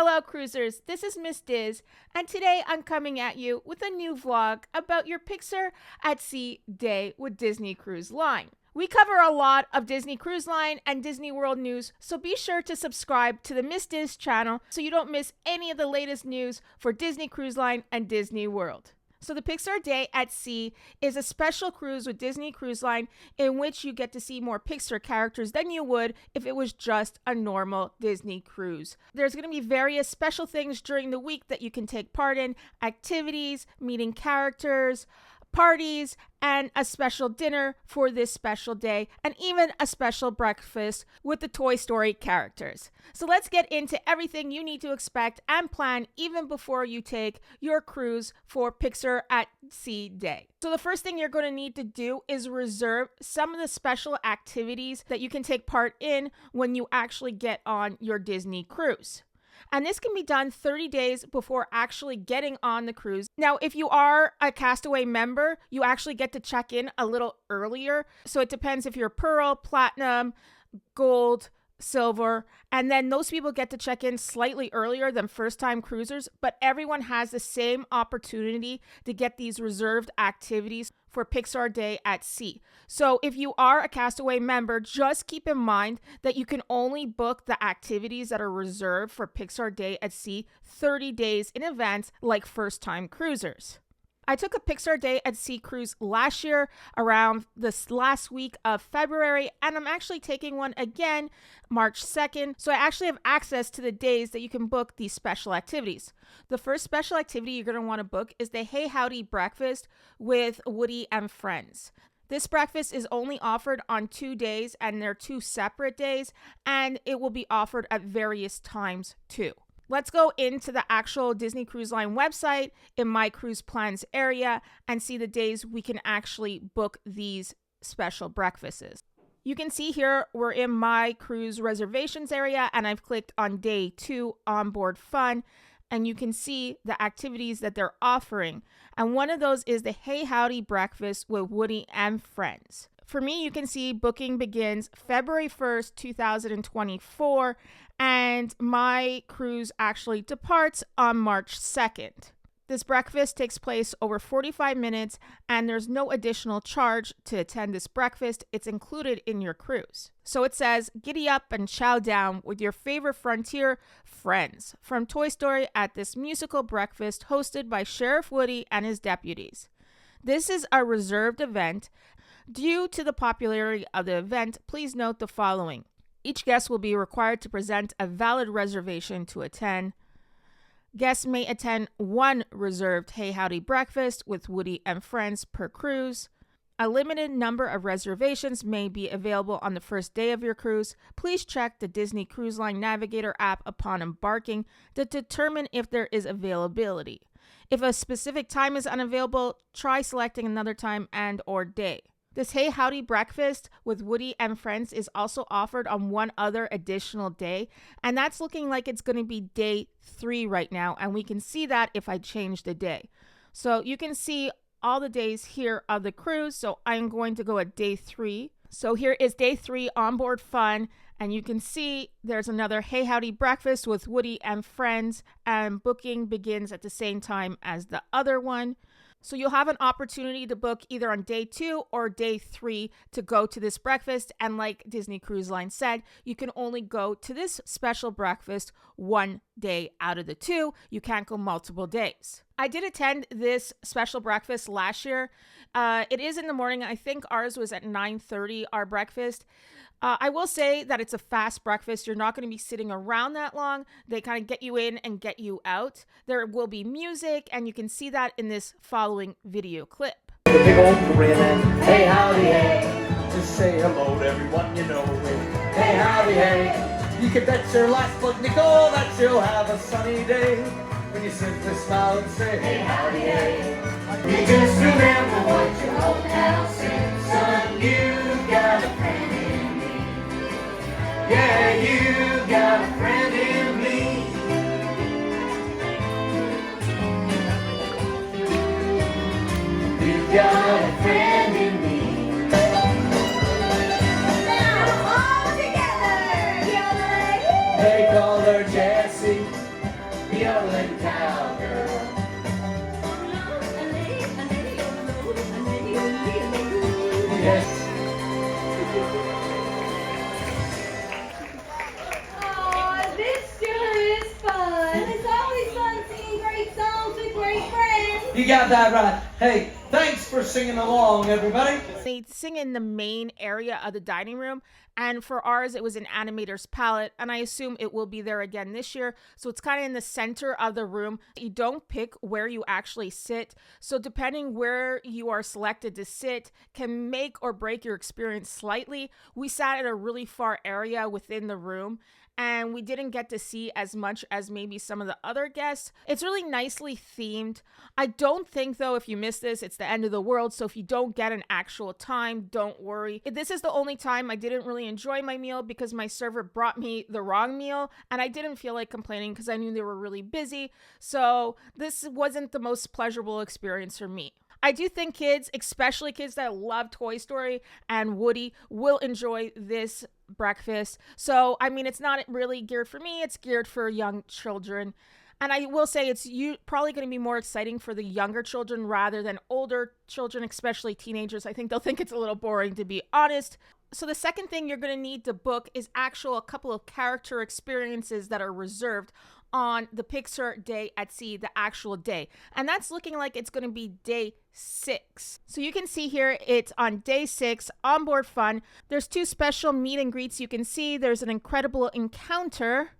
Hello cruisers, this is Miss Diz, and today I'm coming at you with a new vlog about your Pixar at Sea day with Disney Cruise Line. We cover a lot of Disney Cruise Line and Disney World news, so be sure to subscribe to the Miss Diz channel so you don't miss any of the latest news for Disney Cruise Line and Disney World. So the Pixar Day at Sea is a special cruise with Disney Cruise Line in which you get to see more Pixar characters than you would if it was just a normal Disney cruise. There's going to be various special things during the week that you can take part in, activities, meeting characters, parties, and a special dinner for this special day, and even a special breakfast with the Toy Story characters. So let's get into everything you need to expect and plan even before you take your cruise for Pixar at Sea Day. So the first thing you're going to need to do is reserve some of the special activities that you can take part in when you actually get on your Disney cruise. And this can be done 30 days before actually getting on the cruise. Now, if you are a Castaway member, you actually get to check in a little earlier. So it depends if you're Pearl, Platinum, Gold, Silver, and then those people get to check in slightly earlier than first-time cruisers, but everyone has the same opportunity to get these reserved activities for Pixar Day at Sea. So if you are a Castaway member, just keep in mind that you can only book the activities that are reserved for Pixar Day at Sea 30 days in advance, like first-time cruisers. I took a Pixar Day at Sea cruise last year around this last week of February, and I'm actually taking one again March 2nd. So I actually have access to the days that you can book these special activities. The first special activity you're going to want to book is the Hey Howdy breakfast with Woody and friends. This breakfast is only offered on 2 days, and they're 2 separate days, and it will be offered at various times too. Let's go into the actual Disney Cruise Line website in My Cruise Plans area and see the days we can actually book these special breakfasts. You can see here we're in My Cruise Reservations area, and I've clicked on Day 2 Onboard Fun, and you can see the activities that they're offering. And one of those is the Hey Howdy breakfast with Woody and friends. For me, you can see booking begins February 1st, 2024, and my cruise actually departs on March 2nd. This breakfast takes place over 45 minutes, and there's no additional charge to attend this breakfast. It's included in your cruise. So it says, giddy up and chow down with your favorite Frontier friends from Toy Story at this musical breakfast hosted by Sheriff Woody and his deputies. This is a reserved event. Due to the popularity of the event, please note the following. Each guest will be required to present a valid reservation to attend. Guests may attend one reserved Hey Howdy breakfast with Woody and friends per cruise. A limited number of reservations may be available on the first day of your cruise. Please check the Disney Cruise Line Navigator app upon embarking to determine if there is availability. If a specific time is unavailable, try selecting another time and/or day. This Hey Howdy breakfast with Woody and friends is also offered on one other additional day, and that's looking like it's going to be Day 3 right now, and we can see that if I change the day. So you can see all the days here of the cruise, so I'm going to go at Day 3. So here is Day 3 Onboard Fun, and you can see there's another Hey Howdy breakfast with Woody and friends, and booking begins at the same time as the other one. So you'll have an opportunity to book either on Day 2 or Day 3 to go to this breakfast. And like Disney Cruise Line said, you can only go to this special breakfast one day out of the 2. You can't go multiple days. I did attend this special breakfast last year. It is in the morning. I think ours was at 9:30, our breakfast. I will say that it's a fast breakfast. You're not going to be sitting around that long. They kind of get you in and get you out. There will be music, and you can see that in this following video clip. The big old grin and hey howdy hey, just say hello to everyone you know. Hey howdy hey, you can bet your last buck nickel that you'll have a sunny day when you simply smile and say hey howdy hey. You just remember what your old pal said, son, you got a friend in me. Yeah, you got a friend in me. You got a friend in me. Now all together, they call her Jessie. kiss. Oh, this sure is fun. It's always fun singing great songs with great friends. You got that right. Hey, thanks for singing along, everybody. They sing in the main area of the dining room, and for ours it was an animator's palette, and I assume it will be there again this year. So it's kind of in the center of the room. You don't pick where you actually sit, so depending where you are selected to sit can make or break your experience slightly. We sat at a really far area within the room, and we didn't get to see as much as maybe some of the other guests. It's really nicely themed. I don't think, though, if you miss this, it's the end of the world. So if you don't get an actual time, don't worry. This is the only time I didn't really enjoy my meal because my server brought me the wrong meal, and I didn't feel like complaining because I knew they were really busy. So this wasn't the most pleasurable experience for me. I do think kids, especially kids that love Toy Story and Woody, will enjoy this breakfast. So, I mean, it's not really geared for me. It's geared for young children. And I will say it's probably going to be more exciting for the younger children rather than older children, especially teenagers. I think they'll think it's a little boring, to be honest. So the second thing you're going to need to book is a couple of character experiences that are reserved on the Pixar Day at Sea, the actual day. And that's looking like it's going to be day 6. So you can see here it's on day 6, onboard fun. There's 2 special meet and greets you can see. There's an incredible encounter,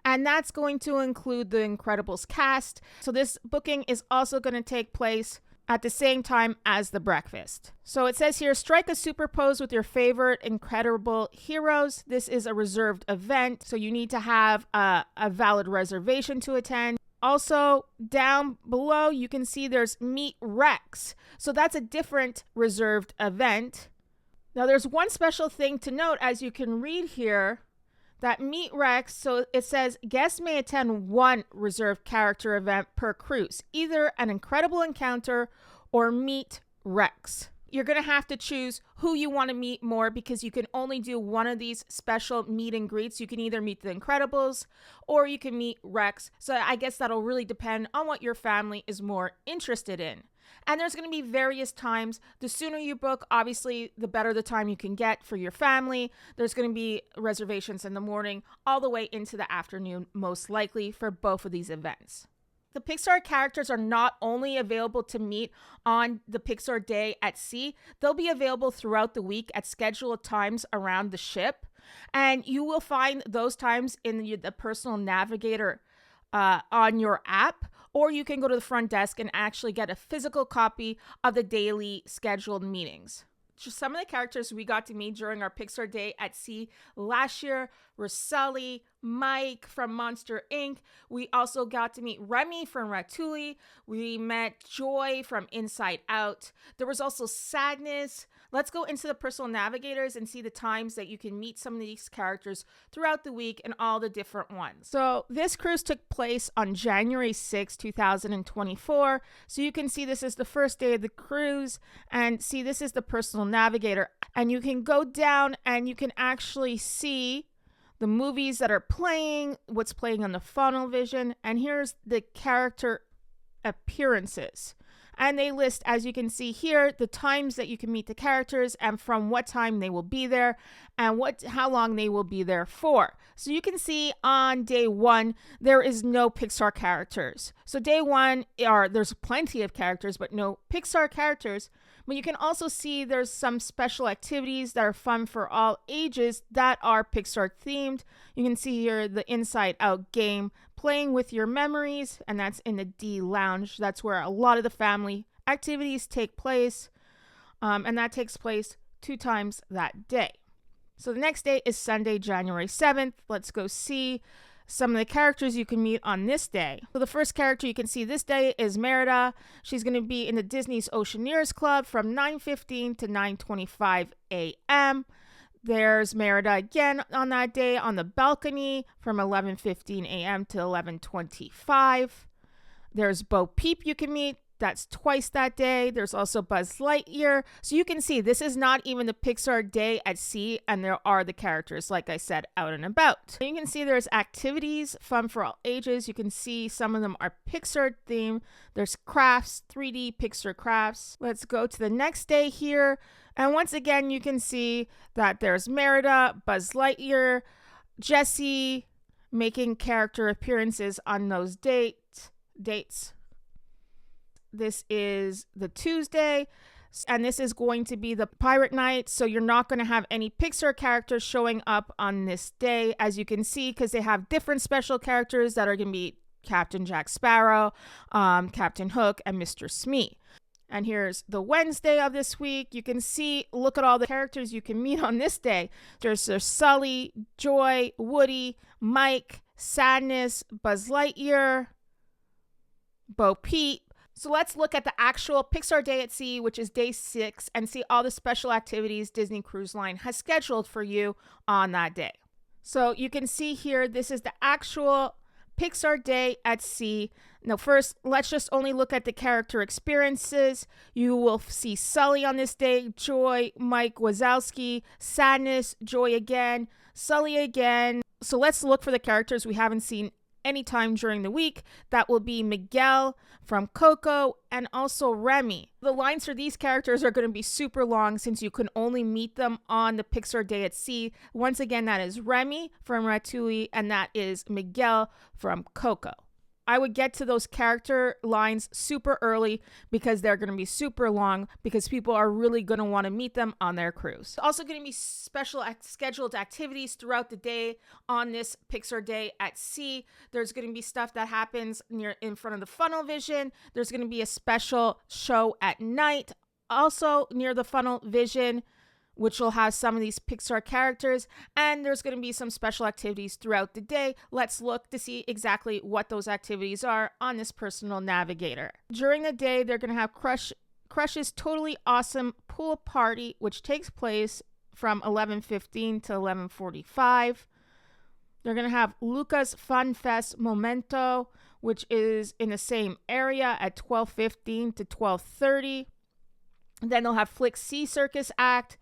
and that's going to include the Incredibles cast. So this booking is also going to take place at the same time as the breakfast. So it says here, strike a super pose with your favorite incredible heroes. This is a reserved event, so you need to have a valid reservation to attend. Also, down below, you can see there's Meet Rex. So that's a different reserved event. Now, there's one special thing to note, as you can read here, that Meet Rex, so it says guests may attend one reserved character event per cruise, either an incredible encounter or Meet Rex. You're going to have to choose who you want to meet more because you can only do one of these special meet and greets. You can either meet the Incredibles or you can meet Rex. So I guess that'll really depend on what your family is more interested in. And there's going to be various times. The sooner you book, obviously, the better the time you can get for your family. There's going to be reservations in the morning all the way into the afternoon, most likely, for both of these events. The Pixar characters are not only available to meet on the Pixar Day at Sea, they'll be available throughout the week at scheduled times around the ship. And you will find those times in the personal navigator on your app, or you can go to the front desk and actually get a physical copy of the daily scheduled meetings. Just some of the characters we got to meet during our Pixar Day at Sea last year were Sully, Mike from Monster Inc. We also got to meet Remy from Ratatouille. We met Joy from Inside Out. There was also Sadness. Let's go into the personal navigators and see the times that you can meet some of these characters throughout the week and all the different ones. So this cruise took place on January 6, 2024. So you can see this is the first day of the cruise, and see this is the personal navigator. And you can go down and you can actually see the movies that are playing, what's playing on the funnel vision, and here's the character appearances. And they list, as you can see here, the times that you can meet the characters and from what time they will be there and how long they will be there for. So you can see on day 1, there is no Pixar characters. So day 1, there's plenty of characters, but no Pixar characters. But you can also see there's some special activities that are fun for all ages that are Pixar themed. You can see here the Inside Out game, playing with your memories, and that's in the D Lounge. That's where a lot of the family activities take place, and that takes place 2 times that day. So the next day is Sunday, January 7th. Let's go see some of the characters you can meet on this day. So the first character you can see this day is Merida. She's going to be in the Disney's Oceaneers Club from 9:15 to 9:25 a.m. There's Merida again on that day on the balcony from 11:15 a.m. to 11:25. There's Bo Peep you can meet That's twice that day. There's also Buzz Lightyear. So you can see this is not even the Pixar Day at Sea, and there are the characters, like I said, out and about. You can see there's activities, fun for all ages. You can see some of them are Pixar themed. There's crafts, 3D Pixar crafts. Let's go to the next day here. And once again, you can see that there's Merida, Buzz Lightyear, Jessie making character appearances on those dates. This is the Tuesday, and this is going to be the Pirate Night, so you're not going to have any Pixar characters showing up on this day, as you can see, because they have different special characters that are going to be Captain Jack Sparrow, Captain Hook, and Mr. Smee. And here's the Wednesday of this week. You can see, look at all the characters you can meet on this day. There's Sully, Joy, Woody, Mike, Sadness, Buzz Lightyear, Bo Peep. So let's look at the actual Pixar Day at Sea, which is day 6, and see all the special activities Disney Cruise Line has scheduled for you on that day. So you can see here, this is the actual Pixar Day at Sea. Now first, let's just only look at the character experiences. You will see Sully on this day, Joy, Mike Wazowski, Sadness, Joy again, Sully again. So let's look for the characters we haven't seen anytime during the week. That will be Miguel from Coco and also Remy. The lines for these characters are going to be super long since you can only meet them on the Pixar Day at Sea. Once again, that is Remy from Ratatouille and that is Miguel from Coco. I would get to those character lines super early because they're going to be super long because people are really going to want to meet them on their cruise. Also going to be special scheduled activities throughout the day on this Pixar Day at Sea. There's going to be stuff that happens in front of the funnel vision. There's going to be a special show at night also near the funnel vision, which will have some of these Pixar characters, and there's going to be some special activities throughout the day. Let's look to see exactly what those activities are on this personal navigator. During the day, they're going to have Crush's Totally Awesome Pool Party, which takes place from 11:15 to 11:45. They're going to have Luca's Fun Fest Momento, which is in the same area at 12:15 to 12:30. Then they'll have Flick Sea Circus Act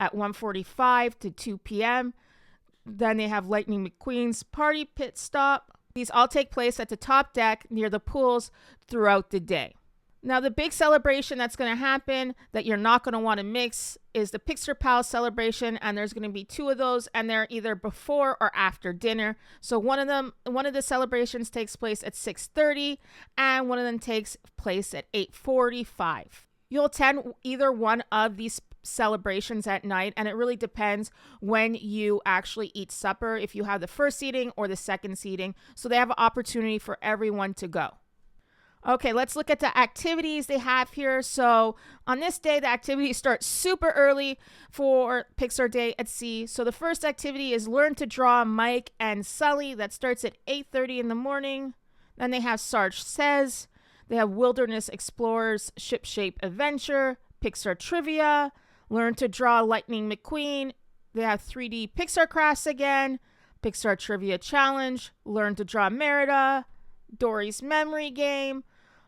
at 1:45 to 2 p.m. Then they have Lightning McQueen's Party Pit Stop. These all take place at the top deck near the pools throughout the day. Now, the big celebration that's going to happen that you're not going to want to mix is the Pixar Pals celebration, and there's going to be 2 of those, and they're either before or after dinner. So one of the celebrations takes place at 6:30, and one of them takes place at 8:45. You'll attend either one of these celebrations at night, and it really depends when you actually eat supper, if you have the first seating or the second seating. So they have an opportunity for everyone to go. Okay, let's look at the activities they have here. So on this day, the activities start super early for Pixar Day at Sea. So the first activity is Learn to Draw Mike and Sully. That starts at 8:30 in the morning. Then they have Sarge Says. They have Wilderness Explorers Ship Shape Adventure, Pixar Trivia, Learn to Draw Lightning McQueen. They have 3D Pixar Crafts again, Pixar Trivia Challenge, Learn to Draw Merida, Dory's Memory Game,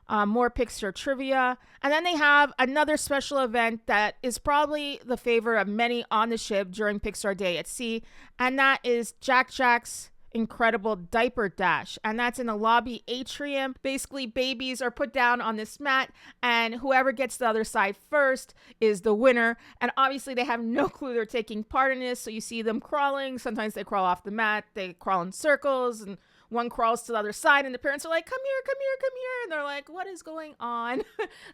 more Pixar Trivia. And then they have another special event that is probably the favorite of many on the ship during Pixar Day at Sea, and that is Jack's Incredible Diaper Dash, and that's in the lobby atrium. Basically, babies are put down on this mat, and whoever gets the other side first is the winner. And obviously they have no clue they're taking part in this, so you see them crawling. Sometimes they crawl off the mat, they crawl in circles, and one crawls to the other side, and the parents are like, come here, come here, come here. And they're like, what is going on?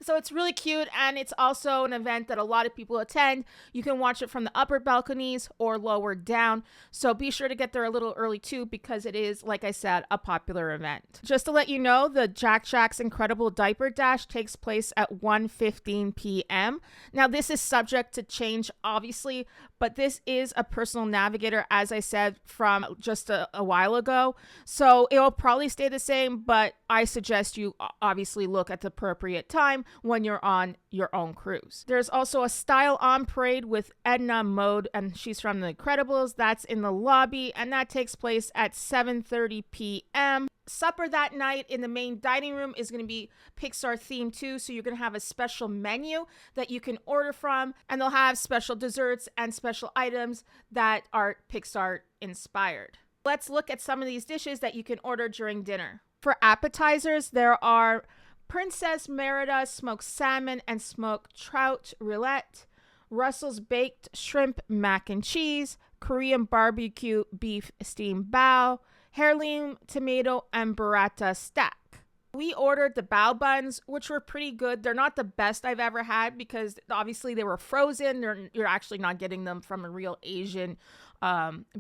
So it's really cute, and it's also an event that a lot of people attend. You can watch it from the upper balconies or lower down. So be sure to get there a little early too, because it is, like I said, a popular event. Just to let you know, the Jack's Incredible Diaper Dash takes place at 1:15 p.m. Now, this is subject to change, obviously, but this is a personal navigator, as I said, from just a while ago. So it will probably stay the same, but I suggest you obviously look at the appropriate time when you're on your own cruise. There's also a Style On Parade with Edna Mode, and she's from The Incredibles. That's in the lobby, and that takes place at 7:30 p.m. supper that night in the main dining room is going to be Pixar themed too. So you're going to have a special menu that you can order from, and they'll have special desserts and special items that are Pixar inspired. Let's look at some of these dishes that you can order during dinner. For appetizers, there are Princess Merida smoked salmon and smoked trout roulette, Russell's baked shrimp mac and cheese, Korean barbecue beef steamed bao, heirloom tomato and burrata stack. We ordered the bao buns, which were pretty good. They're not the best I've ever had because obviously they were frozen. You're actually not getting them from a real Asian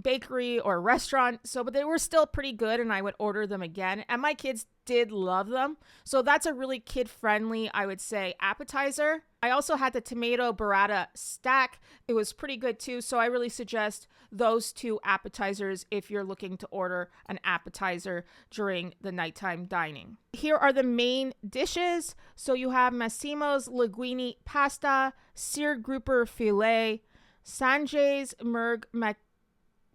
bakery or restaurant. But they were still pretty good, and I would order them again. And my kids did love them. So that's a really kid-friendly, I would say, appetizer. I also had the tomato burrata stack. It was pretty good too. So I really suggest those two appetizers if you're looking to order an appetizer during the nighttime dining. Here are the main dishes. So you have Massimo's linguine pasta, seared grouper filet, Sanjay's Merg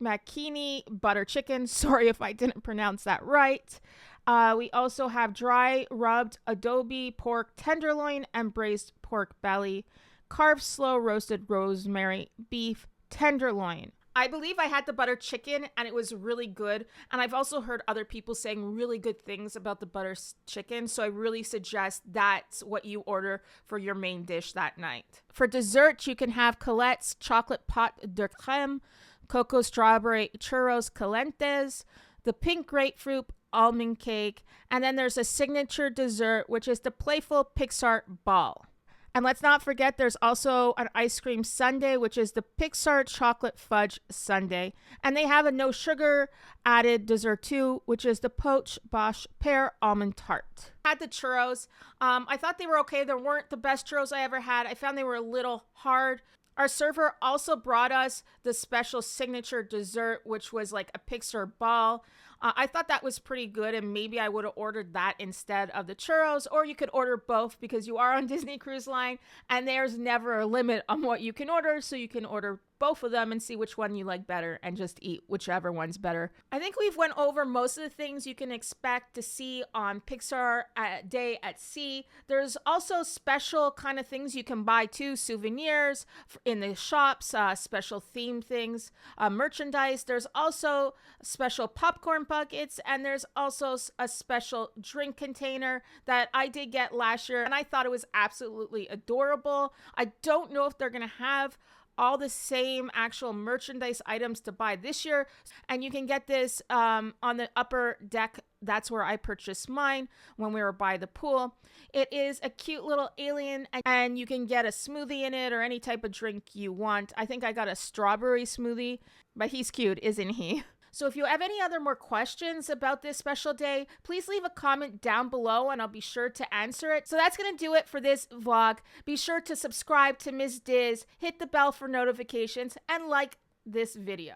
Makini butter chicken. Sorry if I didn't pronounce that right. We also have dry rubbed adobe pork tenderloin and braised pork belly, carved slow roasted rosemary beef tenderloin. I believe I had the butter chicken and it was really good. And I've also heard other people saying really good things about the butter chicken. So I really suggest that's what you order for your main dish that night. For dessert, you can have Colette's chocolate pot de crème, cocoa strawberry churros calientes, the pink grapefruit almond cake, and then there's a signature dessert, which is the playful Pixar ball. And let's not forget, there's also an ice cream sundae, which is the Pixar chocolate fudge sundae. And they have a no sugar added dessert too, which is the poached Bosch pear almond tart. I had the churros. I thought they were okay. They weren't the best churros I ever had. I found they were a little hard. Our server also brought us the special signature dessert, which was like a Pixar ball. I thought that was pretty good, and maybe I would have ordered that instead of the churros, or you could order both because you are on Disney Cruise Line, and there's never a limit on what you can order, so you can order both of them and see which one you like better and just eat whichever one's better. I think we've went over most of the things you can expect to see on Pixar Day at Sea. There's also special kind of things you can buy too, souvenirs in the shops, special theme things, merchandise. There's also special popcorn buckets, and there's also a special drink container that I did get last year, and I thought it was absolutely adorable. I don't know if they're gonna have all the same actual merchandise items to buy this year, and you can get this on the upper deck. That's where I purchased mine when we were by the pool. It is a cute little alien, and you can get a smoothie in it or any type of drink you want. I think I got a strawberry smoothie, but he's cute, isn't he? So if you have any other more questions about this special day, please leave a comment down below and I'll be sure to answer it. So that's going to do it for this vlog. Be sure to subscribe to Ms. Diz, hit the bell for notifications, and like this video.